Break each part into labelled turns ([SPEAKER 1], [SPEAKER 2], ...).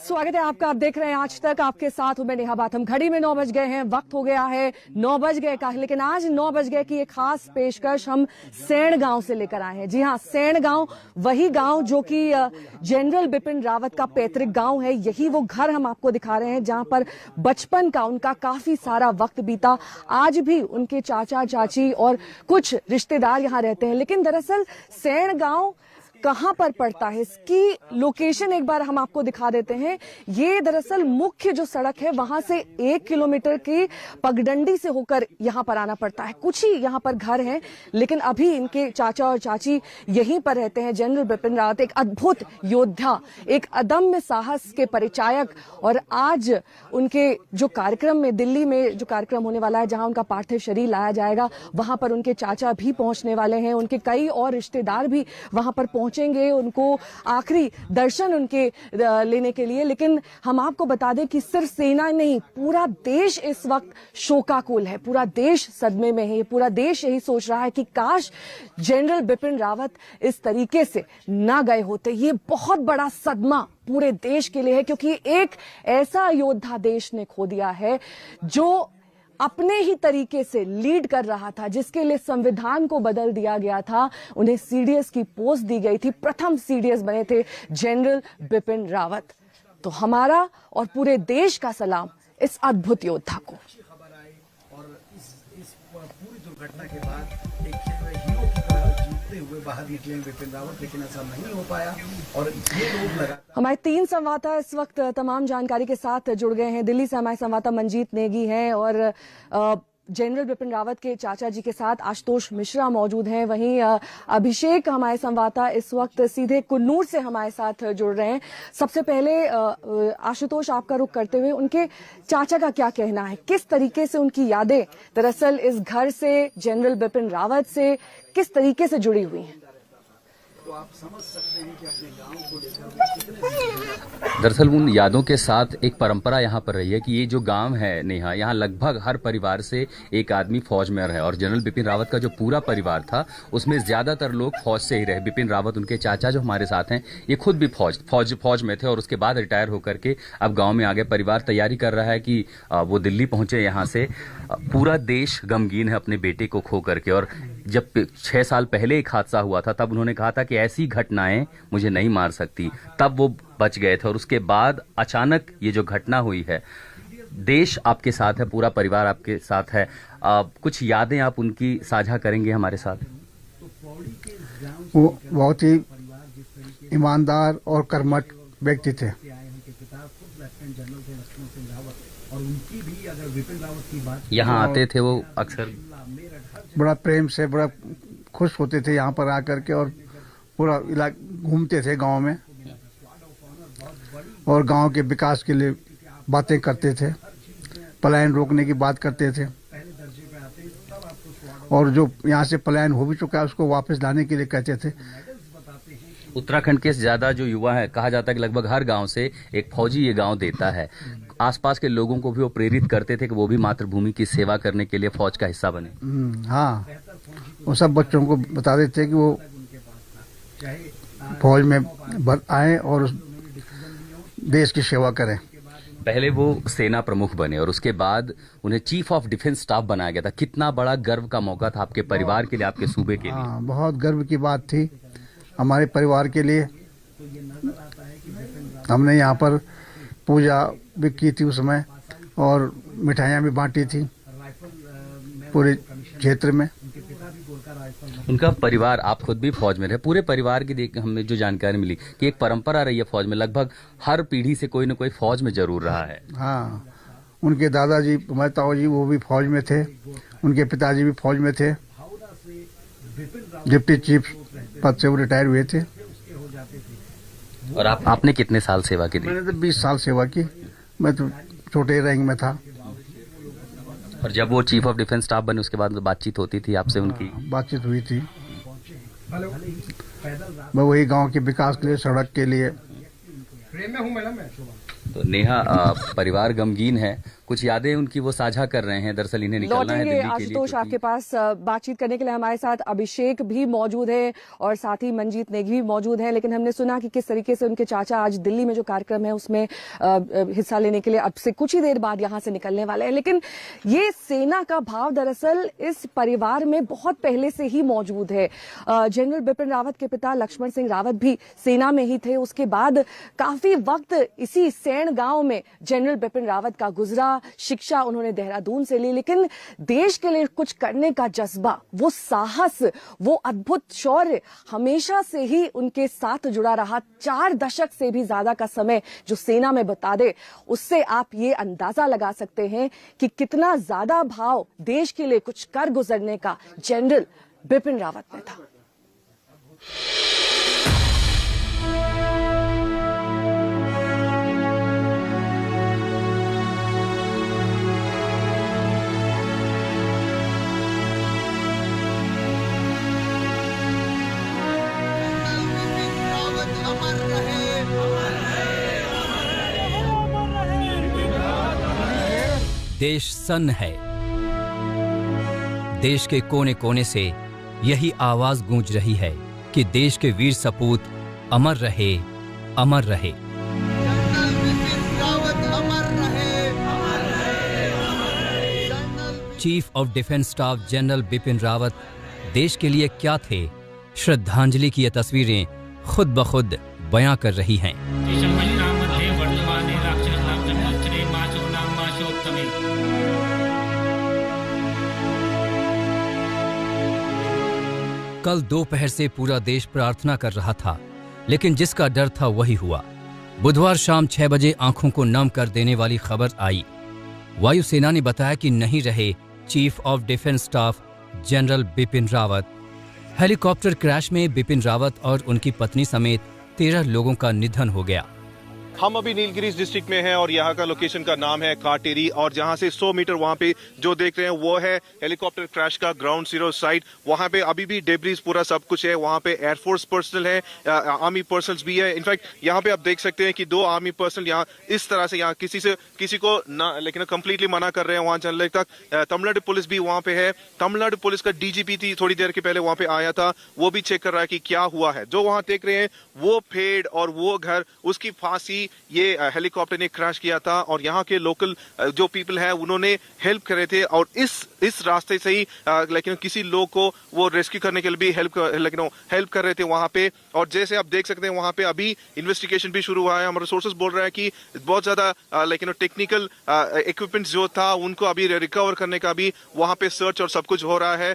[SPEAKER 1] स्वागत है आपका। आप देख रहे हैं आज तक, आपके साथ हूं मैं नेहा बाथम। घड़ी में 9 बज गए हैं, वक्त हो गया है 9 बज गए का, लेकिन आज 9 बज गए की एक खास पेशकश हम सेण गांव से लेकर आए हैं। जी हां, सेण गांव, वही गांव जो कि जनरल बिपिन रावत का पैतृक गांव है। यही वो घर हम आपको दिखा रहे हैं जहां पर बचपन का उनका काफी सारा वक्त बीता। आज भी उनके चाचा चाची और कुछ रिश्तेदार यहां रहते हैं। लेकिन दरअसल सेण गांव कहां पर पड़ता है, इसकी लोकेशन एक बार हम आपको दिखा देते हैं। ये दरअसल मुख्य जो सड़क है वहां से 1 किलोमीटर की पगडंडी से होकर यहां पर आना पड़ता है। कुछ ही यहां पर घर हैं, लेकिन अभी इनके चाचा और चाची यहीं पर रहते हैं। जनरल बिपिन रावत एक अद्भुत योद्धा, एक अदम्य साहस के परिचायक। और आज उनके जो कार्यक्रम में, दिल्ली में जो कार्यक्रम होने वाला है, जहां उनका पार्थिव शरीर लाया जाएगा, वहां पर उनके चाचा भी पहुंचने वाले हैं। उनके कई और रिश्तेदार भी वहां पर पहुंचेंगे उनको आखिरी दर्शन उनके लेने के लिए। लेकिन हम आपको बता दें कि सिर्फ सेना नहीं, पूरा देश इस वक्त शोकाकुल है, पूरा देश सदमे में है। पूरा देश यही सोच रहा है कि काश जनरल बिपिन रावत इस तरीके से ना गए होते। ये बहुत बड़ा सदमा पूरे देश के लिए है, क्योंकि एक ऐसा योद्धा देश ने खो दिया है जो अपने ही तरीके से लीड कर रहा था, जिसके लिए संविधान को बदल दिया गया था। उन्हें सीडीएस की पोस्ट दी गई थी, प्रथम सीडीएस बने थे जनरल बिपिन रावत। तो हमारा और पूरे देश का सलाम इस अद्भुत योद्धा को।
[SPEAKER 2] खबर आई और इस पूरी दुर्घटना के बाद एक हीरो की तरह जीतते हुए बाहर निकले बिपिन रावत, लेकिन ऐसा नहीं हो पाया। और ये लोग लगा,
[SPEAKER 1] हमारे 3 संवाददाता इस वक्त तमाम जानकारी के साथ जुड़ गए हैं। दिल्ली से हमारे संवाददाता मंजीत नेगी हैं और जनरल बिपिन रावत के चाचा जी के साथ आशुतोष मिश्रा मौजूद हैं। वहीं अभिषेक हमारे संवाददाता इस वक्त सीधे कुन्नूर से हमारे साथ जुड़ रहे हैं। सबसे पहले आशुतोष, आपका रुख करते हुए उनके चाचा का क्या कहना है, किस तरीके से उनकी यादें दरअसल इस घर से, जनरल बिपिन रावत से किस तरीके से जुड़ी हुई हैं?
[SPEAKER 2] तो आप समझ सकते हैं कि अपने गांव को लेकर
[SPEAKER 3] दरअसल उन यादों के साथ एक परंपरा यहाँ पर रही है कि ये जो गांव है नेहा, यहाँ लगभग हर परिवार से एक आदमी फौज में रहे। और जनरल बिपिन रावत का जो पूरा परिवार था उसमें ज्यादातर लोग फौज से ही रहे। बिपिन रावत, उनके चाचा जो हमारे साथ हैं, ये खुद भी फौज में थे और उसके बाद रिटायर होकर के अब गाँव में आ गए। परिवार तैयारी कर रहा है कि वो दिल्ली पहुंचे। यहाँ से पूरा देश गमगीन है अपने बेटे को खो करके। और जब 6 साल पहले एक हादसा हुआ था, तब उन्होंने कहा था कि ऐसी घटनाएं मुझे नहीं मार सकती, तब वो बच गए थे। और उसके बाद अचानक ये जो घटना हुई है, देश आपके साथ है, पूरा परिवार आपके साथ है। कुछ यादें आप उनकी साझा करेंगे हमारे साथ?
[SPEAKER 4] वो बहुत ही ईमानदार और कर्मठ व्यक्ति थे।
[SPEAKER 2] और उनकी भी अगर बिपिन रावत की बात,
[SPEAKER 3] यहाँ आते थे वो अक्सर,
[SPEAKER 4] बड़ा प्रेम से, बड़ा खुश होते थे यहाँ पर आकर के, और पूरा इलाका घूमते थे गांव में और गांव के विकास के लिए बातें करते थे, पलायन रोकने की बात करते थे। और जो यहाँ से पलायन हो भी चुका है उसको वापस लाने के लिए कहते थे।
[SPEAKER 3] उत्तराखंड के ज्यादा जो युवा है, कहा जाता है कि लगभग हर गांव से एक फौजी ये गांव देता है। आसपास के लोगों को भी वो प्रेरित करते थे कि वो भी मातृभूमि की सेवा करने के लिए फौज का हिस्सा बने।
[SPEAKER 4] हाँ, वो सब बच्चों को बता देते कि वो फौज में आए और उस देश की सेवा करें।
[SPEAKER 3] पहले वो सेना प्रमुख बने और उसके बाद उन्हें चीफ ऑफ डिफेंस स्टाफ बनाया गया था। कितना बड़ा गर्व का मौका था आपके परिवार के लिए, आपके सूबे के लिए?
[SPEAKER 4] हाँ, बहुत गर्व की बात थी हमारे परिवार के लिए। हमने यहाँ पर पूजा भी की थी उस समय, और मिठाइयाँ भी बांटी थी पूरे क्षेत्र में।
[SPEAKER 3] उनका परिवार, आप खुद भी फौज में रहे, पूरे परिवार की देख हमें जो जानकारी मिली कि एक परंपरा रही है फौज में, लगभग हर पीढ़ी से कोई न कोई फौज में जरूर रहा है।
[SPEAKER 4] हाँ, उनके दादाजी, हमारे ताऊ जी, वो भी फौज में थे। उनके पिताजी भी फौज में थे, डिप्टी चीफ पद से वो रिटायर हुए थे।
[SPEAKER 3] और आपने कितने साल सेवा की थी?
[SPEAKER 4] मैंने तो 20 साल सेवा की। मैं तो छोटे रैंक में था।
[SPEAKER 3] और जब वो चीफ ऑफ डिफेंस स्टाफ बने उसके बाद बातचीत होती थी आपसे? उनकी
[SPEAKER 4] बातचीत हुई थी। मैं वही गांव के विकास के लिए, सड़क के लिए,
[SPEAKER 3] तो नेहा, परिवार गमगीन है, कुछ यादें उनकी वो साझा कर रहे हैं। दरअसल इन्हें निकलना है दिल्ली के लिए।
[SPEAKER 1] आशुतोष, आपके पास बातचीत करने के लिए हमारे साथ अभिषेक भी मौजूद है और साथ ही मंजीत नेगी भी मौजूद है। लेकिन हमने सुना कि किस तरीके से उनके चाचा आज दिल्ली में जो कार्यक्रम है उसमें हिस्सा लेने के लिए अब से कुछ ही देर बाद यहां से निकलने वाले हैं। लेकिन ये सेना का भाव दरअसल इस परिवार में बहुत पहले से ही मौजूद है। जनरल बिपिन रावत के पिता लक्ष्मण सिंह रावत भी सेना में ही थे। उसके बाद काफी वक्त इसी सैण गांव में जनरल बिपिन रावत का गुजरा। शिक्षा उन्होंने देहरादून से ली, लेकिन देश के लिए कुछ करने का जज्बा, वो साहस, वो अद्भुत शौर्य हमेशा से ही उनके साथ जुड़ा रहा। 4 दशक से भी ज्यादा का समय जो सेना में बिता दे, उससे आप ये अंदाजा लगा सकते हैं कि कितना ज्यादा भाव देश के लिए कुछ कर गुजरने का जनरल बिपिन रावत में था।
[SPEAKER 5] देश सन्न है। देश के कोने कोने से यही आवाज गूंज रही है कि देश के वीर सपूत अमर रहे, अमर रहे। Chief of defence staff general Bipin Rawat देश के लिए क्या थे, श्रद्धांजलि की ये तस्वीरें खुद ब खुद बयां कर रही हैं। कल दोपहर से पूरा देश प्रार्थना कर रहा था, लेकिन जिसका डर था वही हुआ। बुधवार शाम 6 बजे आंखों को नम कर देने वाली खबर आई। वायुसेना ने बताया कि नहीं रहे chief of defence staff general Bipin Rawat. Helicopter crash में बिपिन रावत और उनकी पत्नी समेत 13 लोगों का निधन हो गया।
[SPEAKER 6] हम अभी नीलगिरीज डिस्ट्रिक्ट में हैं और यहाँ का लोकेशन का नाम है काटेरी, और जहाँ से 100 मीटर वहाँ पे जो देख रहे हैं वो है हेलीकॉप्टर क्रैश का ग्राउंड जीरो साइट। वहाँ पे अभी भी डेब्रीज पूरा सब कुछ है। वहाँ पे एयरफोर्स पर्सनल है, आर्मी पर्सनल भी है। इनफैक्ट यहाँ पे आप देख सकते हैं कि 2 आर्मी पर्सनल यहाँ इस तरह से यहाँ किसी को ना, लेकिन कंप्लीटली मना कर रहे हैं वहाँ चलने तक। तमिलनाडु पुलिस भी वहाँ पे है। तमिलनाडु पुलिस का डीजीपी थी थोड़ी देर के पहले वहाँ पे आया था, वो भी चेक कर रहा है कि क्या हुआ है। जो वहाँ देख रहे हैं वो पेड़ और वो घर, उसकी फांसी ये हेलीकॉप्टर ने क्रैश किया था। और यहाँ के लोकल जो पीपल है उन्होंने हेल्प करे थे और इस रास्ते से ही लेकिन किसी लोग को वो रेस्क्यू करने के लिए भी हेल्प कर रहे थे वहाँ पे। और जैसे आप देख सकते हैं वहाँ पे अभी इन्वेस्टिगेशन भी शुरू हुआ है। हमारे सोर्सेस बोल रहे हैं कि बहुत ज्यादा टेक्निकल इक्विपमेंट्स जो था उनको अभी रिकवर करने का भी वहाँ पे सर्च और सब कुछ हो रहा है।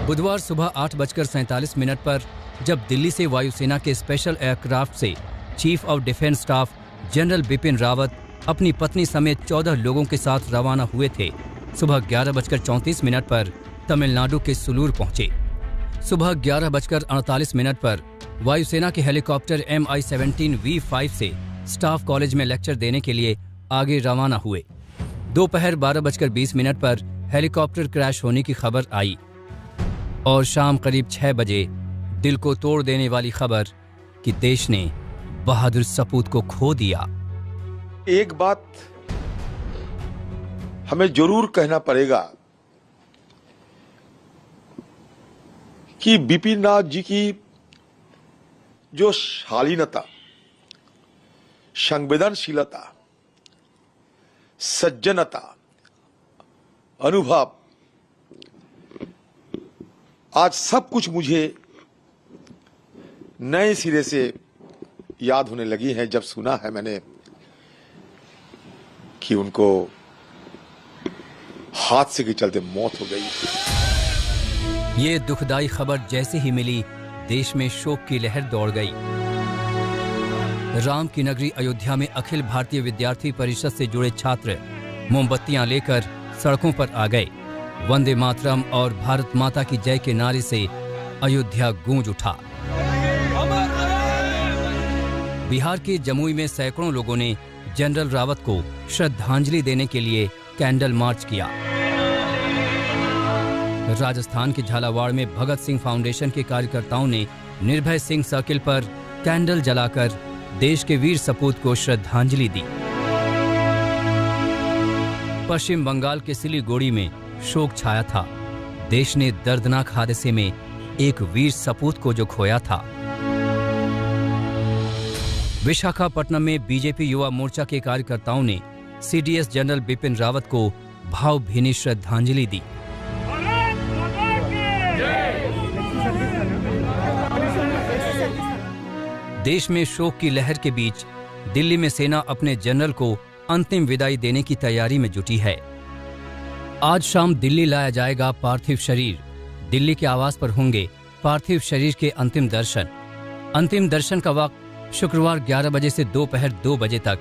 [SPEAKER 5] बुधवार सुबह 8:47 पर जब दिल्ली से वायुसेना के स्पेशल एयरक्राफ्ट से chief of defence staff general Bipin Rawat अपनी पत्नी समेत 14 लोगों के साथ रवाना हुए थे, सुबह 11:34 पर तमिलनाडु के सुलूर पहुंचे। सुबह 11:48 पर वायुसेना के हेलीकॉप्टर MI-17 V5 से स्टाफ कॉलेज में लेक्चर देने के लिए आगे रवाना हुए। दोपहर 12:20 पर हेलीकॉप्टर क्रैश होने की खबर आई और शाम करीब 6 बजे दिल को तोड़ देने वाली खबर कि देश ने बहादुर सपूत को खो दिया।
[SPEAKER 7] एक बात हमें जरूर कहना पड़ेगा कि बिपिन रावत जी की जो शालीनता, संवेदनशीलता, सज्जनता, अनुभव, आज सब कुछ मुझे नए सिरे से याद होने लगी है जब सुना है मैंने कि उनको हादसे के चलते मौत हो गई।
[SPEAKER 5] ये दुखदाई खबर जैसे ही मिली, देश में शोक की लहर दौड़ गई। राम की नगरी अयोध्या में अखिल भारतीय विद्यार्थी परिषद से जुड़े छात्र मोमबत्तियां लेकर सड़कों पर आ गए। वंदे मातरम और भारत माता की जय के नारे से अयोध्या गूंज उठा। बिहार के जमुई में सैकड़ों लोगों ने जनरल रावत को श्रद्धांजलि देने के लिए कैंडल मार्च किया। राजस्थान के झालावाड़ में भगत सिंह फाउंडेशन के कार्यकर्ताओं ने निर्भय सिंह सर्किल पर कैंडल जलाकर देश के वीर सपूत को श्रद्धांजलि दी। पश्चिम बंगाल के सिलीगुड़ी में शोक छाया था। देश ने दर्दनाक हादसे में एक वीर सपूत को जो खोया था। विशाखापट्टनम में बीजेपी युवा मोर्चा के कार्यकर्ताओं ने सीडीएस जनरल बिपिन रावत को भावभीनी श्रद्धांजलि दी। देश में शोक की लहर के बीच दिल्ली में सेना अपने जनरल को अंतिम विदाई देने की तैयारी में जुटी है। आज शाम दिल्ली लाया जाएगा पार्थिव शरीर। दिल्ली के आवास पर होंगे पार्थिव शरीर के अंतिम दर्शन। अंतिम दर्शन का वक्त शुक्रवार 11 बजे से दोपहर 2 बजे तक।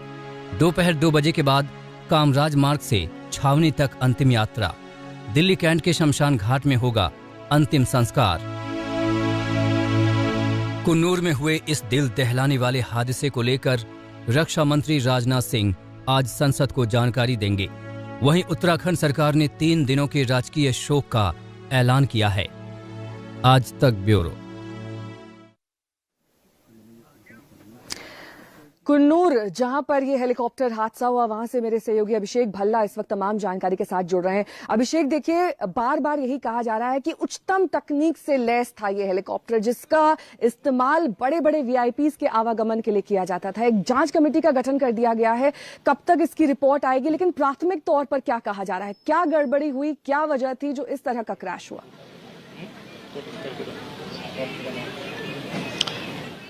[SPEAKER 5] दोपहर 2 बजे के बाद कामराज मार्ग से छावनी तक अंतिम यात्रा। दिल्ली कैंट के शमशान घाट में होगा अंतिम संस्कार। कुन्नूर में हुए इस दिल दहलाने वाले हादसे को लेकर रक्षा मंत्री राजनाथ सिंह आज संसद को जानकारी देंगे। वहीं उत्तराखंड सरकार ने 3 दिनों के राजकीय शोक का ऐलान किया है। आज तक ब्यूरो।
[SPEAKER 1] कुन्नूर, जहां पर ये हेलीकॉप्टर हादसा हुआ, वहां से मेरे सहयोगी अभिषेक भल्ला इस वक्त तमाम जानकारी के साथ जुड़ रहे हैं। अभिषेक, देखिए, बार बार यही कहा जा रहा है कि उच्चतम तकनीक से लैस था ये हेलीकॉप्टर, जिसका इस्तेमाल बड़े बड़े वीआईपीज के आवागमन के लिए किया जाता था। एक जांच कमेटी का गठन कर दिया गया है। कब तक इसकी रिपोर्ट आएगी? लेकिन प्राथमिक तौर पर क्या कहा जा रहा है? क्या गड़बड़ी हुई, क्या वजह थी जो इस तरह का क्रैश हुआ?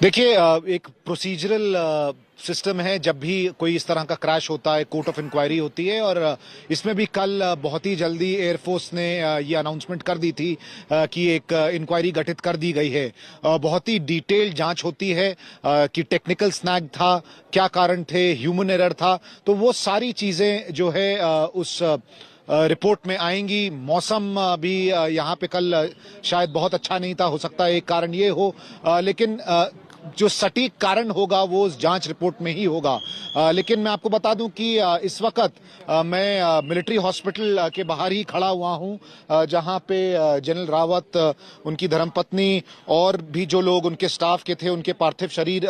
[SPEAKER 8] देखिए, एक प्रोसीजरल सिस्टम है। जब भी कोई इस तरह का क्रैश होता है, कोर्ट ऑफ इंक्वायरी होती है, और इसमें भी कल बहुत ही जल्दी एयरफोर्स ने ये अनाउंसमेंट कर दी थी कि एक इंक्वायरी गठित कर दी गई है। बहुत ही डिटेल्ड जांच होती है कि टेक्निकल स्नैग था, क्या कारण थे, ह्यूमन एरर था, तो वो सारी चीजें जो है उस रिपोर्ट में आएंगी। मौसम भी यहाँ पे कल शायद बहुत अच्छा नहीं था, हो सकता है एक कारण ये हो, लेकिन जो सटीक कारण होगा वो उस जांच रिपोर्ट में ही होगा। लेकिन मैं आपको बता दूं कि इस वक्त मैं मिलिट्री हॉस्पिटल के बाहर ही खड़ा हुआ हूं, जहां पे जनरल रावत, उनकी धर्मपत्नी और भी जो लोग उनके स्टाफ के थे, उनके पार्थिव शरीर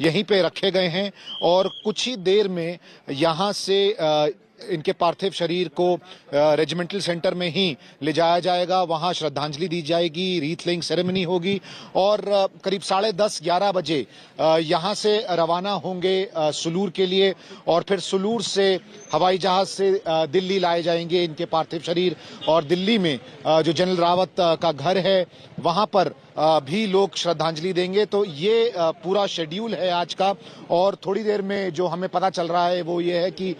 [SPEAKER 8] यहीं पे रखे गए हैं। और कुछ ही देर में यहां से इनके पार्थिव शरीर को रेजिमेंटल सेंटर में ही ले जाया जाएगा। वहां श्रद्धांजलि दी जाएगी, रीथ लेइंग सेरेमनी होगी, और करीब 10:30-11 बजे यहां से रवाना होंगे सुलूर के लिए, और फिर सुलूर से हवाई जहाज से दिल्ली लाए जाएंगे इनके पार्थिव शरीर। और दिल्ली में जो जनरल रावत का घर है, वहां पर भी लोग श्रद्धांजलि देंगे। तो ये पूरा शेड्यूल है आज का। और थोड़ी देर में जो हमें पता चल रहा है वो ये है कि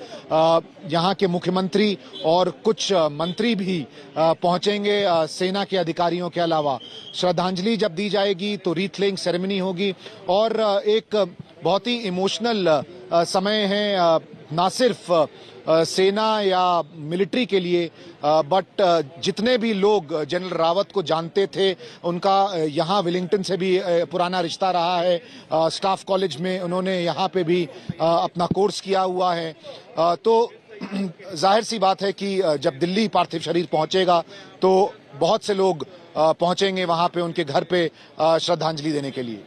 [SPEAKER 8] यहाँ के मुख्यमंत्री और कुछ मंत्री भी पहुंचेंगे सेना के अधिकारियों के अलावा। श्रद्धांजलि जब दी जाएगी तो रीथ लेइंग सेरेमनी होगी, और एक बहुत ही इमोशनल समय है, ना सिर्फ सेना या मिलिट्री के लिए, बट जितने भी लोग जनरल रावत को जानते थे, उनका यहाँ विलिंगटन से भी पुराना रिश्ता रहा है। स्टाफ कॉलेज में उन्होंने यहाँ पे भी अपना कोर्स किया हुआ है। तो जाहिर सी बात है कि जब दिल्ली पार्थिव शरीर पहुंचेगा तो बहुत से लोग पहुंचेंगे वहां पे उनके घर पे श्रद्धांजलि देने के लिए।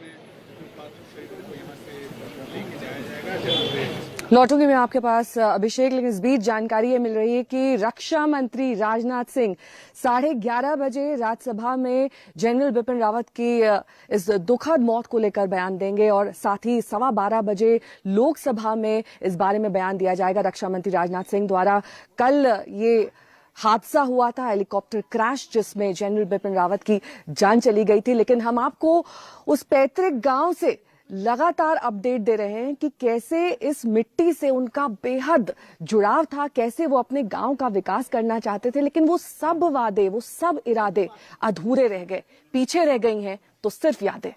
[SPEAKER 1] लौटूंगी मैं आपके पास अभिषेक, लेकिन इस बीच जानकारी ये मिल रही है कि रक्षा मंत्री राजनाथ सिंह 11:30 बजे राज्यसभा में जनरल बिपिन रावत की इस दुखद मौत को लेकर बयान देंगे, और साथ ही 12:15 बजे लोकसभा में इस बारे में बयान दिया जाएगा रक्षा मंत्री राजनाथ सिंह द्वारा। कल ये हादसा हुआ था, हेलीकॉप्टर क्रैश, जिसमें जनरल बिपिन रावत की जान चली गई थी। लेकिन हम आपको उस पैतृक गांव से लगातार अपडेट दे रहे हैं कि कैसे इस मिट्टी से उनका बेहद जुड़ाव था, कैसे वो अपने गांव का विकास करना चाहते थे, लेकिन वो सब वादे, वो सब इरादे अधूरे रह गए, पीछे रह गई हैं तो सिर्फ यादें।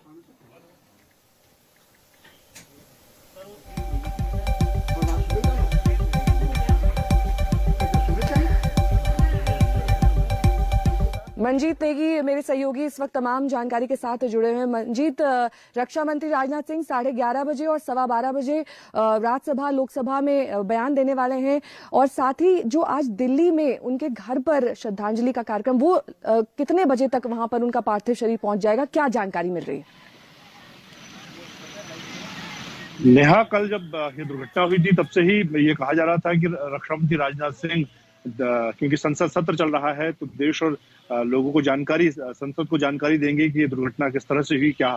[SPEAKER 1] मंजीत नेगी मेरे सहयोगी इस वक्त तमाम जानकारी के साथ जुड़े हुए हैं। मंजीत, रक्षा मंत्री राजनाथ सिंह 11:30 बजे और 12:15 बजे राज्यसभा लोकसभा में बयान देने वाले हैं, और साथ ही जो आज दिल्ली में उनके घर पर श्रद्धांजलि का कार्यक्रम, वो कितने बजे तक वहां पर उनका पार्थिव शरीर पहुंच जाएगा, क्या जानकारी मिल रही है?
[SPEAKER 9] नेहा, कल जब ये दुर्घटना हुई थी तब से ही ये कहा जा रहा था कि रक्षा मंत्री राजनाथ सिंह, क्योंकि संसद सत्र चल रहा है तो देश और लोगों को जानकारी, संसद को जानकारी देंगे कि ये दुर्घटना किस तरह से हुई, क्या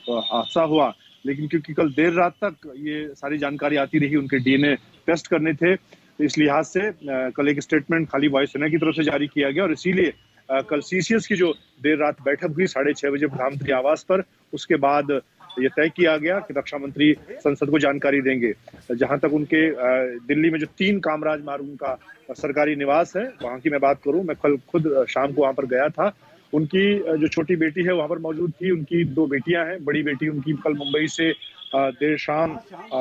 [SPEAKER 9] हादसा हुआ। लेकिन क्योंकि कल देर रात तक ये सारी जानकारी आती रही, उनके डीएनए टेस्ट करने थे, तो इस लिहाज से कल एक स्टेटमेंट खाली वायुसेना की तरफ से जारी किया गया। और इसीलिए कल सीसीएस की जो देर रात बैठक हुई 6:30 बजे प्रधानमंत्री आवास पर, उसके बाद ये तय किया गया कि रक्षा मंत्री संसद को जानकारी देंगे। जहां तक उनके दिल्ली में जो 3 कामराज मार्ग उनका सरकारी निवास है, वहां की मैं बात करूं, मैं कल खुद शाम को वहां पर गया था। उनकी जो छोटी बेटी है वहां पर मौजूद थी, उनकी 2 बेटियां हैं। बड़ी बेटी उनकी कल मुंबई से देर शाम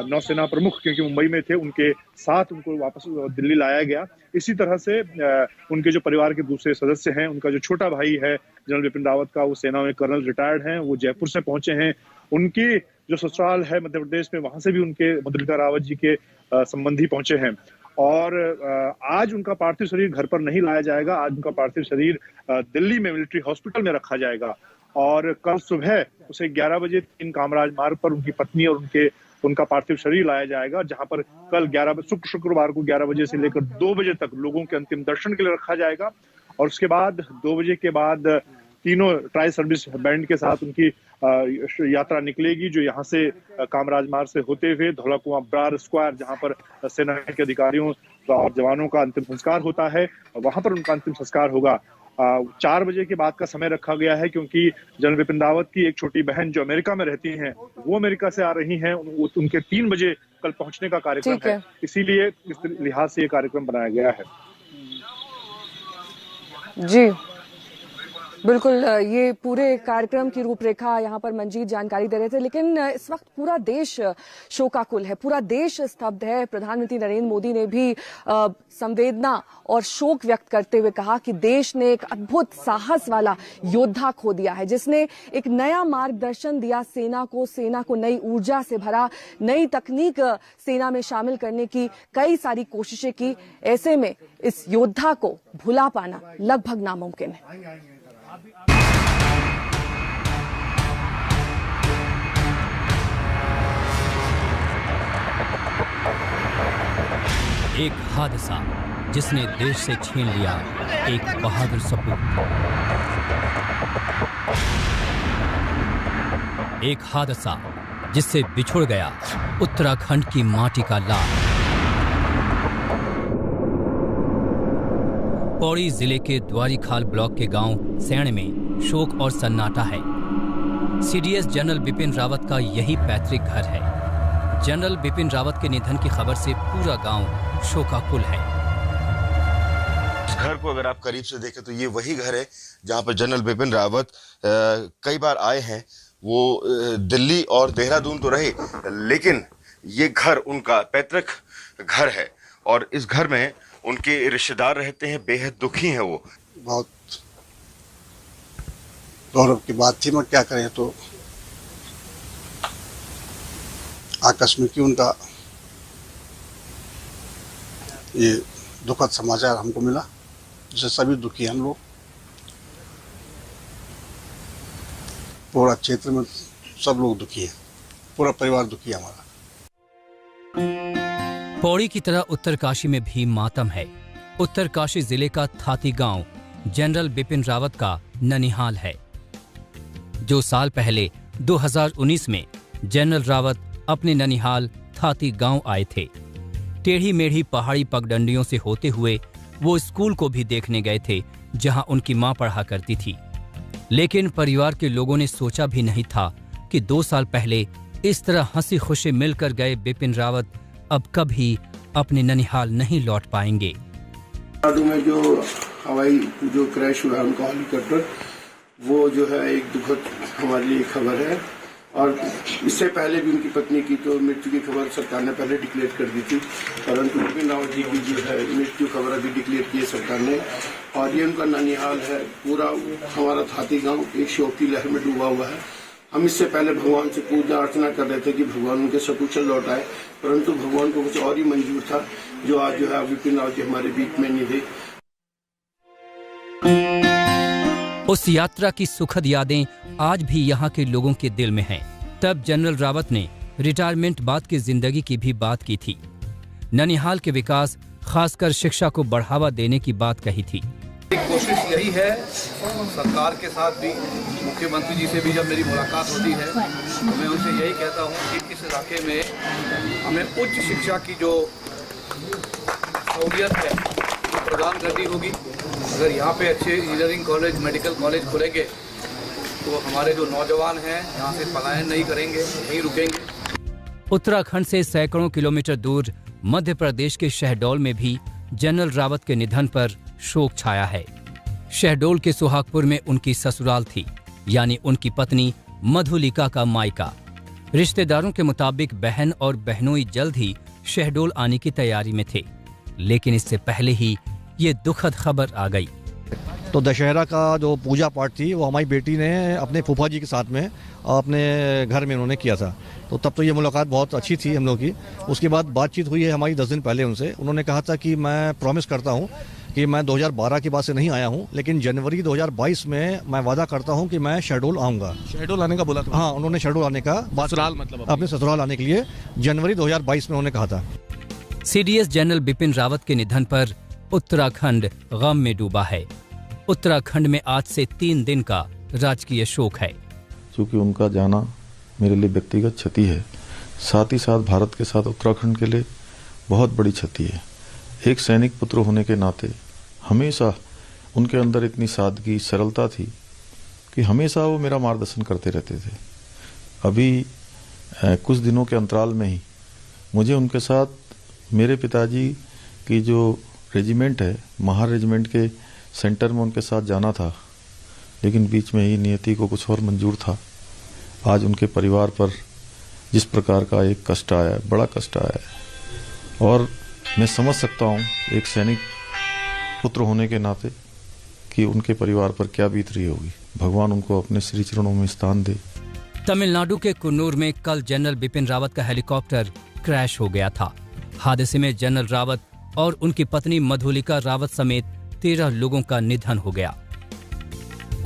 [SPEAKER 9] नौसेना प्रमुख, क्योंकि मुंबई में थे, उनके साथ उनको वापस दिल्ली लाया गया। इसी तरह से उनके जो परिवार के दूसरे सदस्य हैं, उनका जो छोटा भाई है जनरल बिपिन रावत का, वो सेना में कर्नल रिटायर्ड हैं, वो जयपुर से पहुंचे हैं। उनकी जो ससुराल है मध्य प्रदेश में, वहां से भी उनके मधुलिका रावत जी के संबंधी पहुंचे हैं। और आज उनका पार्थिव शरीर घर पर नहीं लाया जाएगा, आज उनका पार्थिव शरीर दिल्ली में मिलिट्री हॉस्पिटल में रखा जाएगा। और कल सुबह उसे 11 बजे 3 कामराज मार्ग पर उनकी पत्नी और उनका पार्थिव शरीर लाया जाएगा, जहां पर कल शुक्रवार को 11 बजे से लेकर 2 बजे तक लोगों के अंतिम दर्शन के लिए रखा जाएगा। और उसके बाद 2 बजे के बाद तीनों ट्राई सर्विस बैंड के साथ उनकी यात्रा निकलेगी, जो यहाँ से कामराज मार्ग से होते हुए धौला कुआं ब्रार स्क्वायर, जहाँ पर सेना के अधिकारियों और जवानों का अंतिम संस्कार होता है, वहां पर उनका अंतिम संस्कार होगा। 4 बजे के बाद का समय रखा गया है, क्योंकि जनरल बिपिन रावत की एक छोटी बहन जो अमेरिका में रहती हैं, वो अमेरिका से आ रही हैं, उनके 3 बजे कल पहुंचने का कार्यक्रम है, इसीलिए इस लिहाज से ये कार्यक्रम बनाया गया है।
[SPEAKER 1] जी बिल्कुल, ये पूरे कार्यक्रम की रूपरेखा यहाँ पर मंजीत जानकारी दे रहे थे। लेकिन इस वक्त पूरा देश शोकाकुल है, पूरा देश स्तब्ध है। प्रधानमंत्री नरेंद्र मोदी ने भी संवेदना और शोक व्यक्त करते हुए कहा कि देश ने एक अद्भुत साहस वाला योद्धा खो दिया है, जिसने एक नया मार्गदर्शन दिया सेना को नई ऊर्जा से भरा, नई तकनीक सेना में शामिल करने की कई सारी कोशिशें की। ऐसे में इस योद्धा को भुला पाना लगभग नामुमकिन है।
[SPEAKER 5] एक हादसा जिसने देश से छीन लिया एक बहादुर सपूत। एक हादसा जिससे बिछुड़ गया उत्तराखंड की माटी का लाल। पौड़ी जिले के द्वारीखाल ब्लॉक के गांव सैण में शोक और सन्नाटा है। सीडीएस जनरल बिपिन रावत का यही पैतृक घर है। जनरल बिपिन रावत के निधन की खबर से पूरा गांव शोकाकुल है।
[SPEAKER 10] इस घर को अगर आप करीब से देखें तो ये वही घर है जहां पर जनरल बिपिन रावत कई बार आए हैं। वो दिल्ली और देहरादून तो रहे, लेकिन ये घर उनका पैतृक घर है और इस घर में उनके रिश्तेदार रहते हैं। बेहद दुखी हैं वो।
[SPEAKER 11] बहुत गौरव की बात थी, मैं क्या करें, तो आकस्मिक ही उनका ये दुखद समाचार हमको मिला, जिससे सभी दुखी हैं हम लोग। पूरा क्षेत्र में सब लोग दुखी हैं, पूरा परिवार दुखी है हमारा।
[SPEAKER 5] पौड़ी की तरह उत्तरकाशी में भी मातम है। उत्तरकाशी जिले का थाती गांव जनरल बिपिन रावत का ननिहाल है। जो साल पहले 2019 में जनरल रावत अपने ननिहाल थाती गांव आए थे। टेढ़ी मेढ़ी पहाड़ी पगडंडियों से होते हुए वो स्कूल को भी देखने गए थे, जहां उनकी मां पढ़ा करती थी। लेकिन परिवार के लोगों ने सोचा भी नहीं था कि 2 साल पहले इस तरह हंसी खुशी मिलकर गए बिपिन रावत अब कभी अपने ननिहाल नहीं लौट पाएंगे।
[SPEAKER 12] तमिलनाडु में जो हवाई जो क्रैश हुआ उनका हेलीकॉप्टर, वो जो है एक दुखद हमारे लिए खबर है। और इससे पहले भी उनकी पत्नी की तो मृत्यु की खबर सरकार ने पहले डिक्लेयर कर दी थी, परंतु बिपिन रावत जी की जो है मृत्यु खबर अभी डिक्लेयर की है सरकार ने। और ये उनका ननिहाल है। पूरा हमारा थाती गांव एक शोक की लहर में डूबा हुआ है। हम इससे पहले भगवान से पूजा अर्चना कर रहे थे कि भगवान उनके सकुशल लौट आए, परंतु भगवान को कुछ और ही मंजूर था, जो आज जो है बिपिन रावत जी हमारे बीच में नहीं थे।
[SPEAKER 5] उस यात्रा की सुखद यादें आज भी यहाँ के लोगों के दिल में हैं। तब जनरल रावत ने रिटायरमेंट बाद की जिंदगी की भी बात की थी। ननिहाल के विकास, खासकर शिक्षा को बढ़ावा देने की बात कही थी।
[SPEAKER 13] कोशिश यही है सरकार के साथ भी, मुख्यमंत्री जी से भी जब मेरी मुलाकात होती है तो मैं उनसे यही कहता हूँ कि इस इलाके में हमें उच्च शिक्षा की जो सहूलियत है वो प्रदान करनी होगी। अगर यहाँ पे अच्छे इंजीनियरिंग कॉलेज, मेडिकल कॉलेज खुलेंगे तो हमारे जो नौजवान हैं यहाँ से पलायन नहीं करेंगे, यहीं रुकेंगे।
[SPEAKER 5] उत्तराखंड से सैकड़ों किलोमीटर दूर मध्य प्रदेश के शहडोल में भी जनरल रावत के निधन पर शोक छाया है। शहडोल के सुहागपुर में उनकी ससुराल थी, यानी उनकी पत्नी मधुलिका का मायका। रिश्तेदारों के मुताबिक बहन और बहनोई जल्द ही शहडोल आने की तैयारी में थे, लेकिन इससे पहले ही ये दुखद खबर आ गई।
[SPEAKER 14] तो दशहरा का जो पूजा पाठ थी वो हमारी बेटी ने अपने फूफा जी के साथ में अपने घर में उन्होंने किया था। तो तब तो ये मुलाकात बहुत अच्छी थी हम लोग की। उसके बाद बातचीत हुई है हमारी 10 दिन पहले उनसे। उन्होंने कहा था कि मैं प्रॉमिस करता हूँ कि मैं 2012 के बाद से नहीं आया हूँ, लेकिन जनवरी 2022 में मैं वादा करता हूँ कि मैं शहडोल आऊँगा।
[SPEAKER 15] शहडोल आने का बोला था?
[SPEAKER 14] हाँ, उन्होंने शहडोल आने का
[SPEAKER 15] ससुराल, मतलब
[SPEAKER 14] अपने ससुराल आने के लिए जनवरी 2022 में उन्होंने कहा था।
[SPEAKER 5] सीडीएस जनरल बिपिन रावत के निधन पर उत्तराखंड गम में डूबा है। उत्तराखंड में आज से 3 दिन का राजकीय शोक है।
[SPEAKER 16] क्योंकि उनका जाना मेरे लिए व्यक्तिगत क्षति है, साथ ही साथ भारत के साथ उत्तराखंड के लिए बहुत बड़ी क्षति है। एक सैनिक पुत्र होने के नाते हमेशा उनके अंदर इतनी सादगी, सरलता थी कि हमेशा वो मेरा मार्गदर्शन करते रहते थे। अभी कुछ दिनों के अंतराल में ही मुझे उनके साथ मेरे पिताजी की जो रेजिमेंट है, महार रेजिमेंट के सेंटर में उनके साथ जाना था, लेकिन बीच में ही नियति को कुछ और मंजूर था। आज उनके परिवार पर जिस प्रकार का एक कष्ट आया है, बड़ा कष्ट आया है, और मैं समझ सकता हूँ एक सैनिक पुत्र होने के नाते कि उनके परिवार पर क्या बीत रही होगी। भगवान उनको अपने श्री चरणों में स्थान दे।
[SPEAKER 5] तमिलनाडु के कुन्नूर में कल जनरल बिपिन रावत का हेलीकॉप्टर क्रैश हो गया था। हादसे में जनरल रावत और उनकी पत्नी मधुलिका रावत समेत 13 लोगों का निधन हो गया।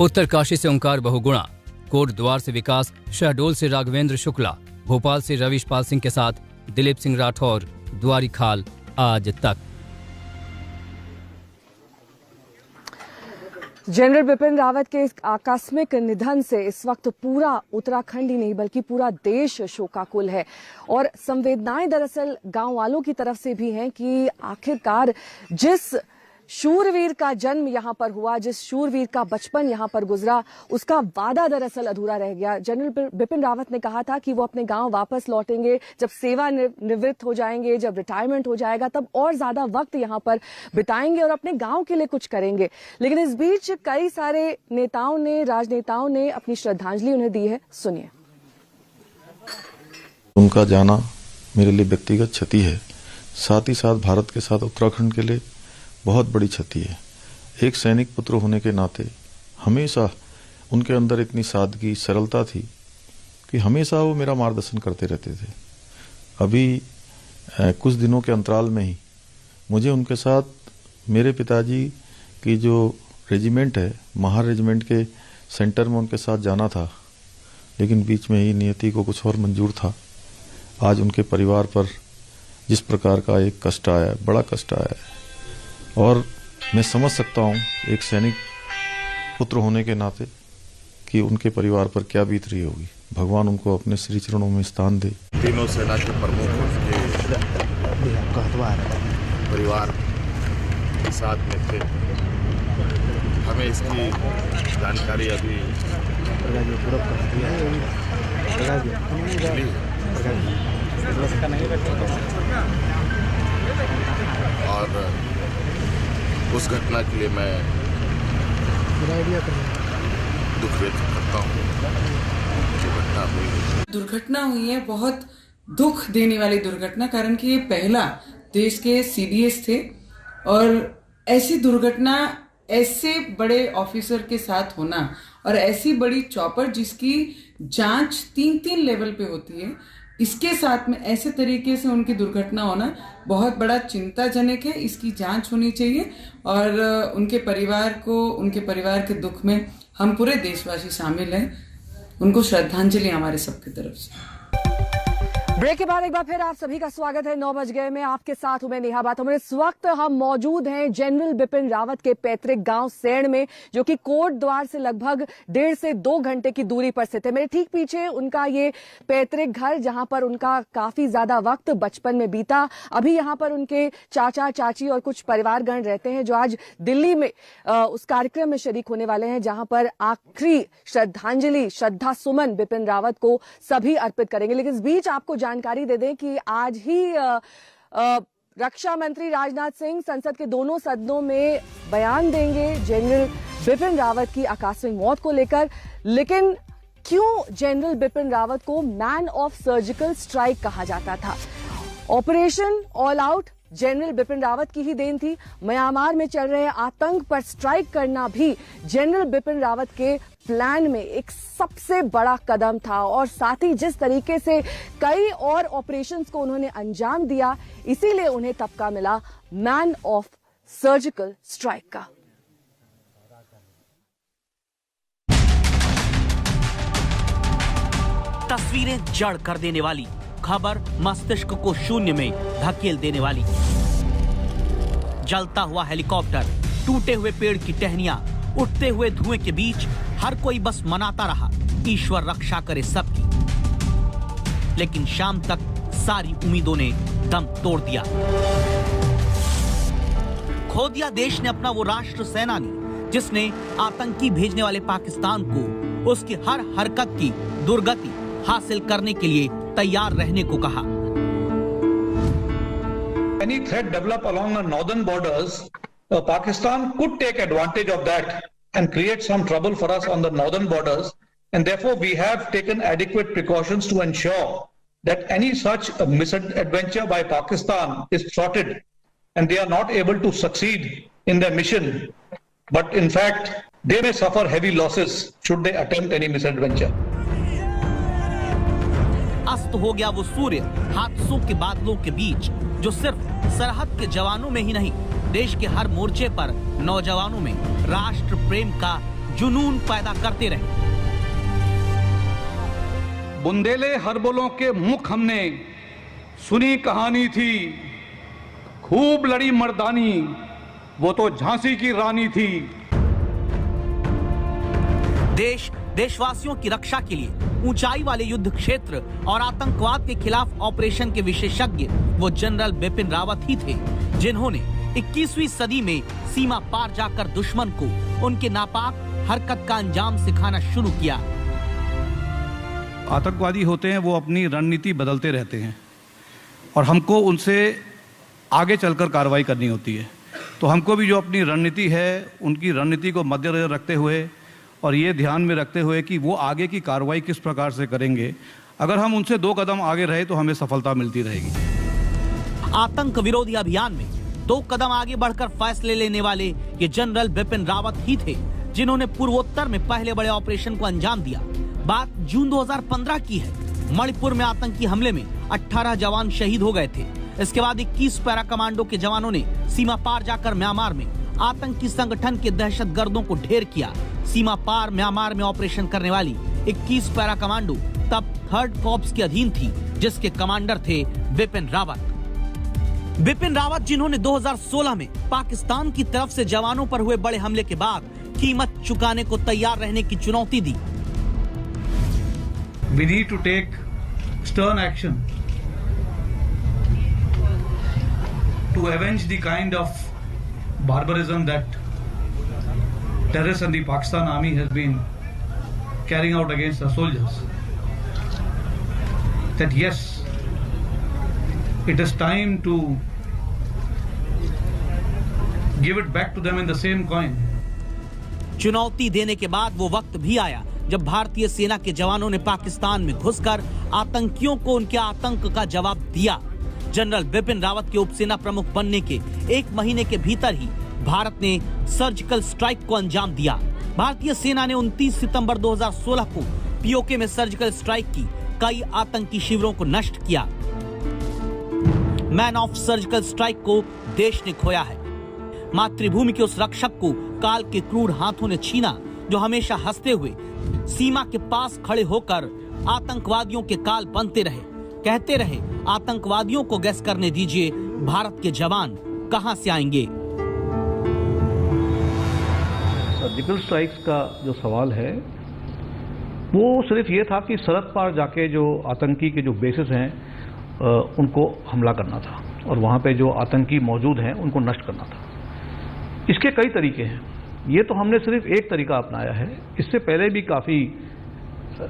[SPEAKER 5] उत्तरकाशी से ओंकार बहुगुणा, कोटद्वार से विकास, शहडोल से राघवेंद्र शुक्ला, भोपाल से रविश पाल सिंह के साथ दिलीप सिंह राठौर, द्वारी खाल, आज तक।
[SPEAKER 1] जनरल बिपिन रावत के इस आकस्मिक निधन से इस वक्त पूरा उत्तराखंड ही नहीं बल्कि पूरा देश शोकाकुल है, और संवेदनाएं दरअसल गांव वालों की तरफ से भी हैं कि आखिरकार जिस शूरवीर का जन्म यहाँ पर हुआ, जिस शूरवीर का बचपन यहाँ पर गुजरा, उसका वादा दरअसल अधूरा रह गया। जनरल बिपिन रावत ने कहा था कि वो अपने गांव वापस लौटेंगे, जब सेवा निवृत्त हो जाएंगे, जब रिटायरमेंट हो जाएगा तब और ज्यादा वक्त यहाँ पर बिताएंगे और अपने गांव के लिए कुछ करेंगे। लेकिन इस बीच कई सारे नेताओं ने, राजनेताओं ने अपनी श्रद्धांजलि उन्हें दी है। सुनिए।
[SPEAKER 16] उनका जाना मेरे लिए व्यक्तिगत क्षति है, साथ ही साथ भारत के साथ उत्तराखंड के लिए बहुत बड़ी क्षति है। एक सैनिक पुत्र होने के नाते हमेशा उनके अंदर इतनी सादगी, सरलता थी कि हमेशा वो मेरा मार्गदर्शन करते रहते थे। अभी कुछ दिनों के अंतराल में ही मुझे उनके साथ मेरे पिताजी की जो रेजिमेंट है, महार रेजिमेंट के सेंटर में उनके साथ जाना था, लेकिन बीच में ही नियति को कुछ और मंजूर था। आज उनके परिवार पर जिस प्रकार का एक कष्ट आया है, बड़ा कष्ट आया है, और मैं समझ सकता हूँ एक सैनिक पुत्र होने के नाते कि उनके परिवार पर क्या बीत रही होगी। भगवान उनको अपने श्री चरणों में स्थान दे।
[SPEAKER 10] तीनों सेना के प्रमुख उनके परिवार के साथ में थे। हमें इसकी जानकारी अभी और उस घटना के लिए मैं दुख व्यक्त करता हूँ।
[SPEAKER 17] दुर्घटना हुई है, बहुत दुख देने वाली दुर्घटना, कारण कि ये पहला देश के सीडीएस थे और ऐसी दुर्घटना ऐसे बड़े ऑफिसर के साथ होना और ऐसी बड़ी चॉपर जिसकी जांच 3-3 लेवल पे होती है, इसके साथ में ऐसे तरीके से उनकी दुर्घटना होना बहुत बड़ा चिंताजनक है। इसकी जांच होनी चाहिए और उनके परिवार को, उनके परिवार के दुख में हम पूरे देशवासी शामिल हैं। उनको श्रद्धांजलि हमारे सबकी तरफ से।
[SPEAKER 1] ब्रेक के बाद एक बार फिर आप सभी का स्वागत है 9 बज गए में। आपके साथ हूं मैं नेहा बाथम। इस वक्त हम मौजूद हैं जनरल बिपिन रावत के पैतृक गांव सेण में, जो कि कोट द्वार से लगभग 1.5 से 2 घंटे की दूरी पर स्थित है। मेरे ठीक पीछे उनका ये पैतृक घर, जहां पर उनका काफी ज्यादा वक्त बचपन में बीता। अभी यहां पर उनके चाचा चाची और कुछ परिवारगण रहते हैं, जो आज दिल्ली में उस कार्यक्रम में शरीक होने वाले हैं, जहां पर आखिरी श्रद्धांजलि, श्रद्धा सुमन बिपिन रावत को सभी अर्पित करेंगे। लेकिन इस बीच आपको जानकारी दे दें कि आज ही रक्षा मंत्री राजनाथ सिंह संसद के दोनों सदनों में बयान देंगे जनरल बिपिन रावत की आकस्मिक मौत को लेकर। लेकिन क्यों जनरल बिपिन रावत को मैन ऑफ सर्जिकल स्ट्राइक कहा जाता था? Operation all out general Bipin Rawat की ही देन थी। म्यांमार में चल रहे आतंक पर स्ट्राइक करना भी जनरल बिपिन रावत के प्लान में एक सबसे बड़ा कदम था, और साथ ही जिस तरीके से कई और ऑपरेशंस को उन्होंने अंजाम दिया, इसीलिए उन्हें तबका मिला मैन ऑफ सर्जिकल स्ट्राइक का।
[SPEAKER 15] तस्वीरें जड़ कर देने वाली, खबर मस्तिष्क को शून्य में धकेल देने वाली। जलता हुआ हेलीकॉप्टर, टूटे हुए पेड़ की टहनियां, उठते हुए धुएं के बीच हर कोई बस मनाता रहा, ईश्वर रक्षा करे सबकी। लेकिन शाम तक सारी उम्मीदों ने दम तोड़ दिया। खो दिया देश ने अपना वो राष्ट्र सेनानी, जिसने आतंकी भेजने वाले पाकिस्तान को उसकी हर हरकत की दुर्गति हासिल करने के लिए तैयार रहने को कहा।
[SPEAKER 9] Any threat develop along the northern borders, Pakistan could take advantage of that and create some trouble for us on the northern borders, and therefore we have taken adequate precautions to ensure that any such misadventure by Pakistan is thwarted and they are not able to succeed in their mission, but in fact they may suffer heavy losses should they attempt any misadventure.
[SPEAKER 15] अस्त हो गया वो सूर्य हादसों के बादलों के बीच, जो सिर्फ सरहद के जवानों में ही नहीं, देश के हर मोर्चे पर नौजवानों में राष्ट्र प्रेम का जुनून पैदा करते रहे।
[SPEAKER 9] बुंदेले हरबोलों के मुख हमने सुनी कहानी थी, खूब लड़ी मर्दानी, वो तो झांसी की रानी थी।
[SPEAKER 15] देश देशवासियों की रक्षा के लिए ऊंचाई वाले युद्ध क्षेत्र और आतंकवाद के खिलाफ ऑपरेशन के विशेषज्ञ वो जनरल बिपिन रावत ही थे, जिन्होंने 21वीं सदी में सीमा पार जाकर दुश्मन को उनके नापाक हरकत का अंजाम सिखाना शुरू किया।
[SPEAKER 9] आतंकवादी होते हैं, वो अपनी रणनीति बदलते रहते हैं और हमको उनसे आगे चलकर कार्रवाई करनी होती है। तो हमको भी जो अपनी रणनीति है, उनकी रणनीति को मद्देनजर रखते हुए और ये ध्यान में रखते हुए कि वो आगे की कार्रवाई किस प्रकार से करेंगे, अगर हम उनसे 2 कदम आगे रहे तो हमें सफलता मिलती रहेगी।
[SPEAKER 15] आतंक विरोधी अभियान में 2 कदम आगे बढ़कर फैसले लेने वाले ये जनरल बिपिन रावत ही थे, जिन्होंने पूर्वोत्तर में पहले बड़े ऑपरेशन को अंजाम दिया। बात जून 2015 की है। मणिपुर में आतंकी हमले में 18 जवान शहीद हो गए थे। इसके बाद 21 पैरा कमांडो के जवानों ने सीमा पार जाकर म्यांमार में आतंकी संगठन के दहशतगर्दों को ढेर किया। सीमा पार म्यांमार में ऑपरेशन करने वाली 21 पैरा कमांडो तब 3rd कॉर्प्स के अधीन थी, जिसके कमांडर थे बिपिन रावत। बिपिन रावत, जिन्होंने 2016 में पाकिस्तान की तरफ से जवानों पर हुए बड़े हमले के बाद कीमत चुकाने को तैयार रहने की चुनौती दी।
[SPEAKER 9] We need to take stern action to avenge the kind of barbarism that terrorists and the Pakistan army has been carrying out against our soldiers. That yes, it is time to give it back to them in the same coin.
[SPEAKER 15] चुनौती देने के बाद वो वक्त भी आया जब भारतीय सेना के जवानों ने पाकिस्तान में घुसकर आतंकियों को उनके आतंक का जवाब दिया। जनरल बिपिन रावत के उपसेना प्रमुख बनने के 1 महीने के भीतर ही भारत ने सर्जिकल स्ट्राइक को अंजाम दिया। भारतीय सेना ने 29 सितंबर 2016 को पीओके में सर्जिकल स्ट्राइक की, कई आतंकी शिविरों को नष्ट किया। मैन ऑफ सर्जिकल स्ट्राइक को देश ने खोया है। मातृभूमि के उस रक्षक को काल के क्रूर हाथों ने छीना, जो हमेशा हंसते हुए सीमा के पास खड़े होकर आतंकवादियों के काल बनते रहे। कहते रहे आतंकवादियों को गैस करने दीजिए, भारत के जवान कहां से आएंगे।
[SPEAKER 18] सर्जिकल स्ट्राइक्स का जो सवाल है वो सिर्फ ये था कि सरहद पार जाके जो आतंकी के जो बेसिस हैं उनको हमला करना था और वहाँ पे जो आतंकी मौजूद हैं उनको नष्ट करना था। इसके कई तरीके हैं, ये तो हमने सिर्फ एक तरीका अपनाया है। इससे पहले भी काफ़ी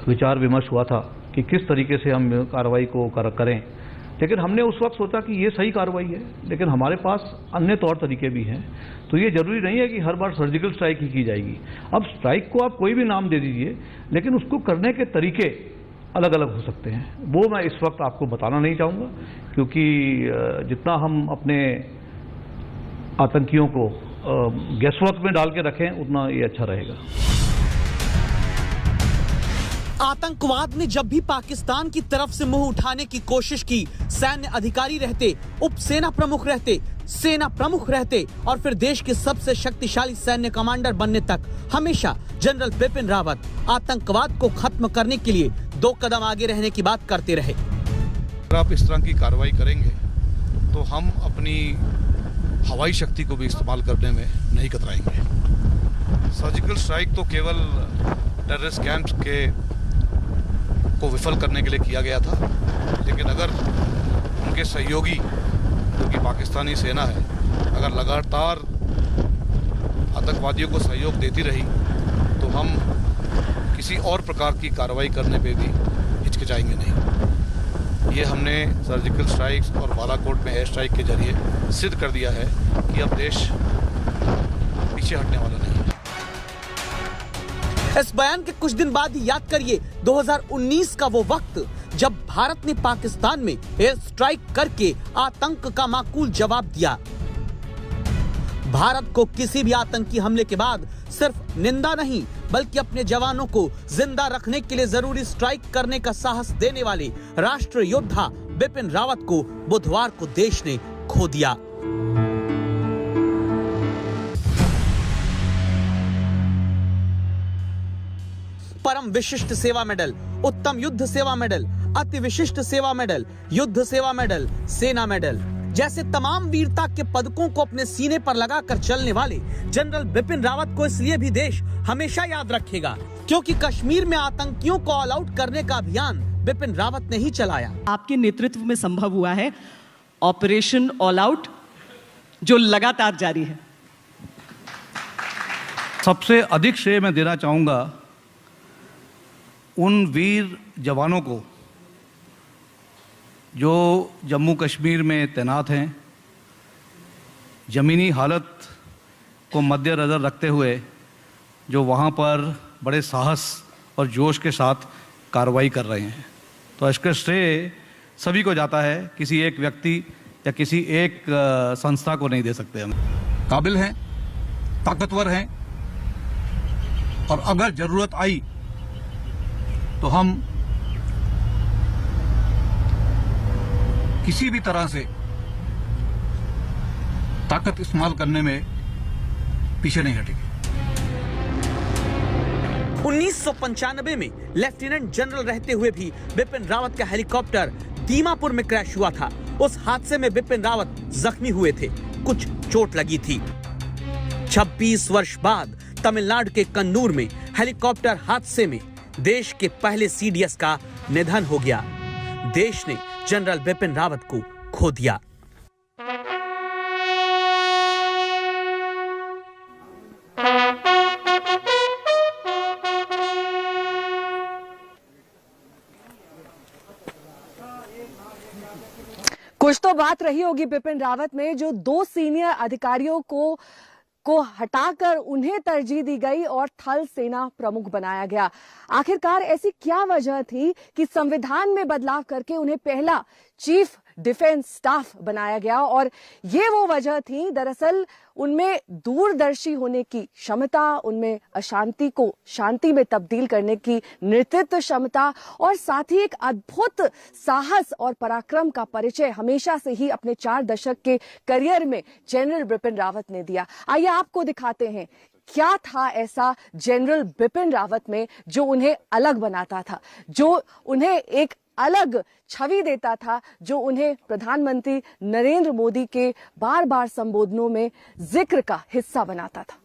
[SPEAKER 18] विचार विमर्श हुआ था कि किस तरीके से हम कार्रवाई को करें, लेकिन हमने उस वक्त सोचा कि ये सही कार्रवाई है, लेकिन हमारे पास अन्य तौर तरीके भी हैं। तो ये जरूरी नहीं है कि हर बार सर्जिकल स्ट्राइक ही की जाएगी। अब स्ट्राइक को आप कोई भी नाम दे दीजिए, लेकिन उसको करने के तरीके अलग अलग हो सकते हैं। वो मैं इस वक्त आपको बताना नहीं चाहूँगा, क्योंकि जितना हम अपने आतंकियों को गैसवर्क में डाल के रखें उतना ये अच्छा रहेगा।
[SPEAKER 15] आतंकवाद ने जब भी पाकिस्तान की तरफ से मुंह उठाने की कोशिश की, सैन्य अधिकारी रहते, उप सेना प्रमुख रहते, सेना प्रमुख रहते और फिर देश के सबसे शक्तिशाली सैन्य कमांडर बनने तक, हमेशा जनरल बिपिन रावत आतंकवाद को खत्म करने के लिए 2 कदम आगे रहने की बात करते रहे।
[SPEAKER 8] अगर आप इस तरह की कार्रवाई करेंगे तो हम अपनी हवाई शक्ति को भी इस्तेमाल करने में नहीं कतराएंगे। सर्जिकल स्ट्राइक तो केवल टेररिस्ट कैंप्स को विफल करने के लिए किया गया था, लेकिन अगर उनके सहयोगी जो कि पाकिस्तानी सेना है, अगर लगातार आतंकवादियों को सहयोग देती रही तो हम किसी और प्रकार की कार्रवाई करने पे भी हिचकिचाएंगे नहीं। ये हमने सर्जिकल स्ट्राइक्स और बालाकोट में एयर स्ट्राइक के जरिए सिद्ध कर दिया है कि अब देश पीछे हटने वाला नहीं है।
[SPEAKER 15] इस बयान के कुछ दिन बाद ही याद करिए 2019 का वो वक्त जब भारत ने पाकिस्तान में एयर स्ट्राइक करके आतंक का माकूल जवाब दिया। भारत को किसी भी आतंकी हमले के बाद सिर्फ निंदा नहीं बल्कि अपने जवानों को जिंदा रखने के लिए जरूरी स्ट्राइक करने का साहस देने वाले राष्ट्र योद्धा बिपिन रावत को बुधवार को देश ने खो दिया। परम विशिष्ट सेवा मेडल, उत्तम युद्ध सेवा मेडल, अति विशिष्ट सेवा मेडल, युद्ध सेवा मेडल, सेना मेडल जैसे तमाम वीरता के पदकों को अपने सीने पर लगाकर चलने वाले जनरल बिपिन रावत को इसलिए भी देश हमेशा याद रखेगा क्योंकि कश्मीर में आतंकियों को ऑल आउट करने का अभियान बिपिन रावत ने ही चलाया।
[SPEAKER 19] आपके नेतृत्व में संभव हुआ है ऑपरेशन ऑल आउट, जो लगातार जारी है।
[SPEAKER 18] सबसे अधिक श्रेय मैं देना चाहूँगा उन वीर जवानों को जो जम्मू कश्मीर में तैनात हैं, ज़मीनी हालत को मद्देनज़र रखते हुए जो वहाँ पर बड़े साहस और जोश के साथ कार्रवाई कर रहे हैं। तो इसका श्रेय सभी को जाता है, किसी एक व्यक्ति या किसी एक संस्था को नहीं दे सकते हम।
[SPEAKER 20] काबिल हैं, ताकतवर हैं और अगर ज़रूरत आई तो हम किसी भी तरह से ताकत इस्तेमाल करने में पीछे नहीं हटेंगे।
[SPEAKER 15] 1995 में लेफ्टिनेंट जनरल रहते हुए भी बिपिन रावत का हेलीकॉप्टर दीमापुर में क्रैश हुआ था। उस हादसे में बिपिन रावत जख्मी हुए थे, कुछ चोट लगी थी। 26 वर्ष बाद तमिलनाडु के कन्नूर में हेलीकॉप्टर हादसे में देश के पहले सीडीएस का निधन हो गया। देश ने जनरल बिपिन रावत को खो दिया।
[SPEAKER 1] कुछ तो बात रही होगी बिपिन रावत में, जो 2 सीनियर अधिकारियों को हटाकर उन्हें तरजीह दी गई और थल सेना प्रमुख बनाया गया। आखिरकार ऐसी क्या वजह थी कि संविधान में बदलाव करके उन्हें पहला चीफ डिफेंस स्टाफ बनाया गया? और ये वो वजह थी, दरअसल उनमें दूरदर्शी होने की क्षमता, उनमें अशांति को शांति में तब्दील करने की नेतृत्व क्षमता और साथ ही एक अद्भुत साहस और पराक्रम का परिचय हमेशा से ही अपने 4 दशक के करियर में जनरल बिपिन रावत ने दिया। आइए आपको दिखाते हैं क्या था ऐसा जनरल बिपिन रावत में जो उन्हें अलग बनाता था, जो उन्हें एक अलग छवि देता था जो उन्हें प्रधानमंत्री नरेंद्र मोदी के बार बार संबोधनों में जिक्र का हिस्सा बनाता था।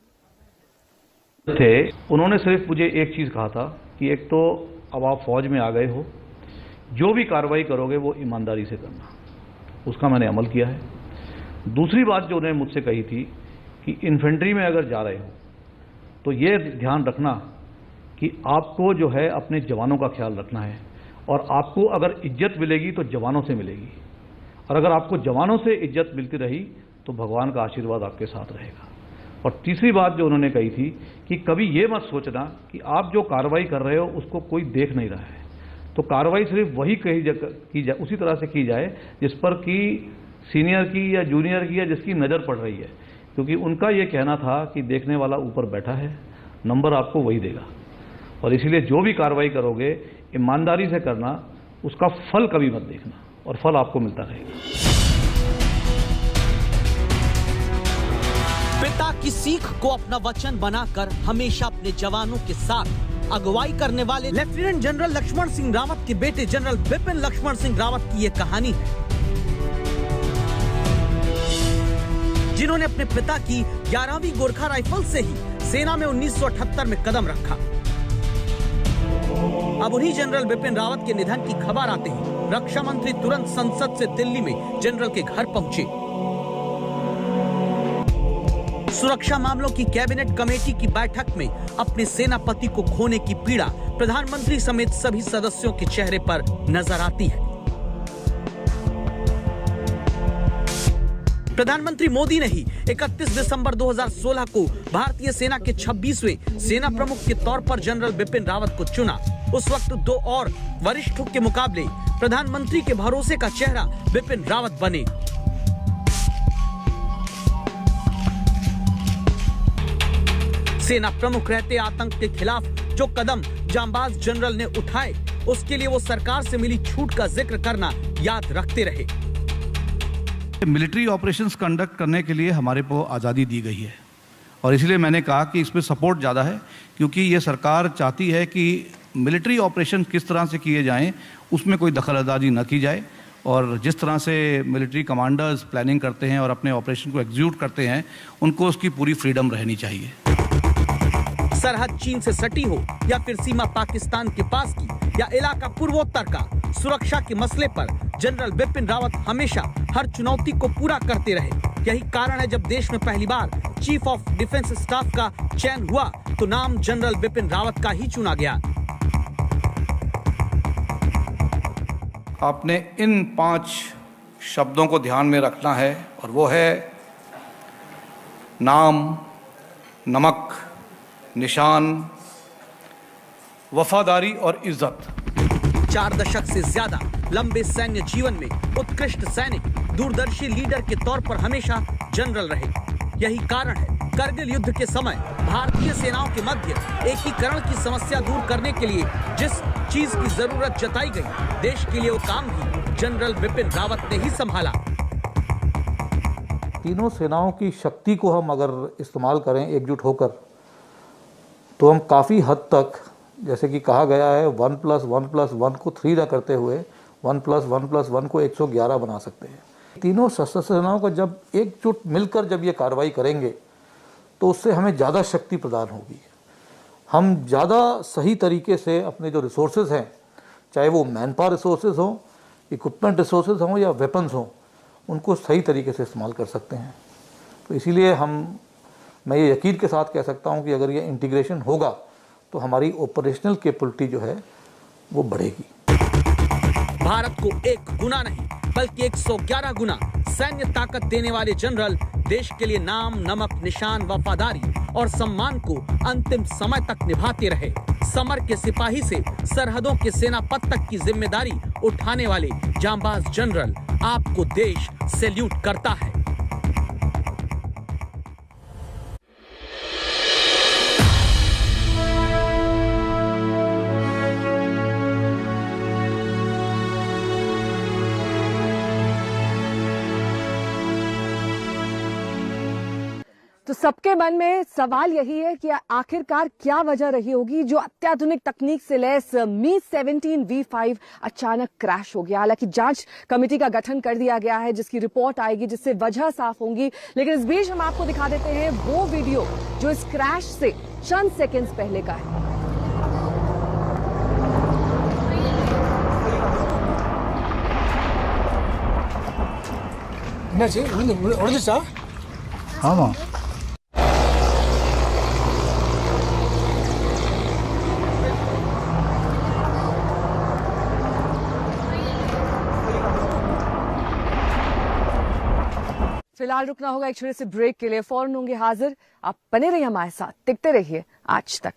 [SPEAKER 18] उन्होंने सिर्फ मुझे एक चीज कहा था कि एक तो अब आप फौज में आ गए हो, जो भी कार्रवाई करोगे वो ईमानदारी से करना। उसका मैंने अमल किया है। दूसरी बात जो उन्होंने मुझसे कही थी कि इन्फेंट्री में अगर जा रहे हो तो ये ध्यान रखना कि आपको जो है अपने जवानों का ख्याल रखना है, और आपको अगर इज्जत मिलेगी तो जवानों से मिलेगी, और अगर आपको जवानों से इज्जत मिलती रही तो भगवान का आशीर्वाद आपके साथ रहेगा। और तीसरी बात जो उन्होंने कही थी कि कभी ये मत सोचना कि आप जो कार्रवाई कर रहे हो उसको कोई देख नहीं रहा है, तो कार्रवाई सिर्फ वही की जाए, उसी तरह से की जाए जिस पर कि सीनियर की या जूनियर की या जिसकी नज़र पड़ रही है, क्योंकि उनका ये कहना था कि देखने वाला ऊपर बैठा है, नंबर आपको वही देगा। और इसीलिए जो भी कार्रवाई करोगे ईमानदारी से करना, उसका फल कभी मत देखना, और फल आपको मिलता रहेगा।
[SPEAKER 15] पिता की सीख को अपना वचन बनाकर हमेशा अपने जवानों के साथ अगुवाई करने वाले लेफ्टिनेंट जनरल लक्ष्मण सिंह रावत के बेटे जनरल बिपिन लक्ष्मण सिंह रावत की ये कहानी है, जिन्होंने अपने पिता की 11वीं गोरखा राइफल से ही सेना में 1978 में कदम रखा। अब उन्हीं जनरल बिपिन रावत के निधन की खबर आते ही रक्षा मंत्री तुरंत संसद से दिल्ली में जनरल के घर पहुंचे। सुरक्षा मामलों की कैबिनेट कमेटी की बैठक में अपने सेनापति को खोने की पीड़ा प्रधानमंत्री समेत सभी सदस्यों के चेहरे पर नजर आती है। प्रधानमंत्री मोदी ने ही 31 दिसंबर 2016 को भारतीय सेना के 26वें सेना प्रमुख के तौर पर जनरल बिपिन रावत को चुना। उस वक्त दो और वरिष्ठों के मुकाबले प्रधानमंत्री के भरोसे का चेहरा बिपिन रावत बने। सेना प्रमुख रहते आतंक के खिलाफ जो कदम जांबाज जनरल ने उठाए, उसके लिए वो सरकार से मिली छूट का जिक्र करना याद रखते रहे।
[SPEAKER 20] मिलिट्री ऑपरेशंस कंडक्ट करने के लिए हमारे को आज़ादी दी गई है, और इसलिए मैंने कहा कि इसमें सपोर्ट ज़्यादा है, क्योंकि ये सरकार चाहती है कि मिलिट्री ऑपरेशन किस तरह से किए जाएं उसमें कोई दखलअंदाजी न की जाए, और जिस तरह से मिलिट्री कमांडर्स प्लानिंग करते हैं और अपने ऑपरेशन को एग्जीक्यूट करते हैं, उनको उसकी पूरी फ्रीडम रहनी चाहिए।
[SPEAKER 15] सरहद चीन से सटी हो या फिर सीमा पाकिस्तान के पास की या इलाका पूर्वोत्तर का, सुरक्षा के मसले पर जनरल बिपिन रावत हमेशा हर चुनौती को पूरा करते रहे। यही कारण है जब देश में पहली बार चीफ ऑफ डिफेंस स्टाफ का चयन हुआ तो नाम जनरल बिपिन रावत का ही चुना गया।
[SPEAKER 20] आपने इन 5 शब्दों को ध्यान में रखना है, और वो है नाम, नमक, निशान, वफादारी और इज्जत।
[SPEAKER 15] 4 दशक से ज्यादा लंबे सैन्य जीवन में उत्कृष्ट सैनिक, दूरदर्शी लीडर के तौर पर हमेशा जनरल रहे। यही कारण है करगिल युद्ध के समय भारतीय सेनाओं के मध्य एकीकरण की समस्या दूर करने के लिए जिस चीज की जरूरत जताई गई, देश के लिए वो काम भी जनरल बिपिन रावत ने ही संभाला।
[SPEAKER 21] तीनों सेनाओं की शक्ति को हम अगर इस्तेमाल करें एकजुट होकर, तो हम काफ़ी हद तक, जैसे कि कहा गया है, 1+1+1 को 3 न करते हुए 1+1+1 को 111 बना सकते हैं। तीनों सशस्त्र सेनाओं का जब एकजुट मिलकर जब ये कार्रवाई करेंगे तो उससे हमें ज़्यादा शक्ति प्रदान होगी। हम ज़्यादा सही तरीके से अपने जो रिसोर्सेज हैं, चाहे वो मैन पावर रिसोर्सेज हों, इक्विपमेंट रिसोर्सेज हों या वेपन्स हों, उनको सही तरीके से इस्तेमाल कर सकते हैं। तो इसीलिए मैं ये यकीन के साथ कह सकता हूँ कि अगर ये इंटीग्रेशन होगा तो हमारी ऑपरेशनल कैपेबिलिटी जो है वो बढ़ेगी।
[SPEAKER 15] भारत को 1 गुना नहीं बल्कि 111 गुना सैन्य ताकत देने वाले जनरल देश के लिए नाम, नमक, निशान, वफादारी और सम्मान को अंतिम समय तक निभाते रहे। समर के सिपाही से सरहदों के सेनापति तक की जिम्मेदारी उठाने वाले जांबाज जनरल, आपको देश सैल्यूट करता है।
[SPEAKER 1] तो सबके मन में सवाल यही है कि आखिरकार क्या वजह रही होगी जो अत्याधुनिक तकनीक से लैस मी 17 V5 अचानक क्रैश हो गया। हालांकि जांच कमेटी का गठन कर दिया गया है जिसकी रिपोर्ट आएगी जिससे वजह साफ होंगी, लेकिन इस बीच हम आपको दिखा देते हैं वो वीडियो जो इस क्रैश से चंद सेकंड्स पहले का है।
[SPEAKER 4] हाँ
[SPEAKER 1] फिलहाल रुकना होगा एक छोटे से ब्रेक के लिए, फौरन होंगे हाजिर। आप बने रहिए हमारे साथ, दिखते रहिए आज तक।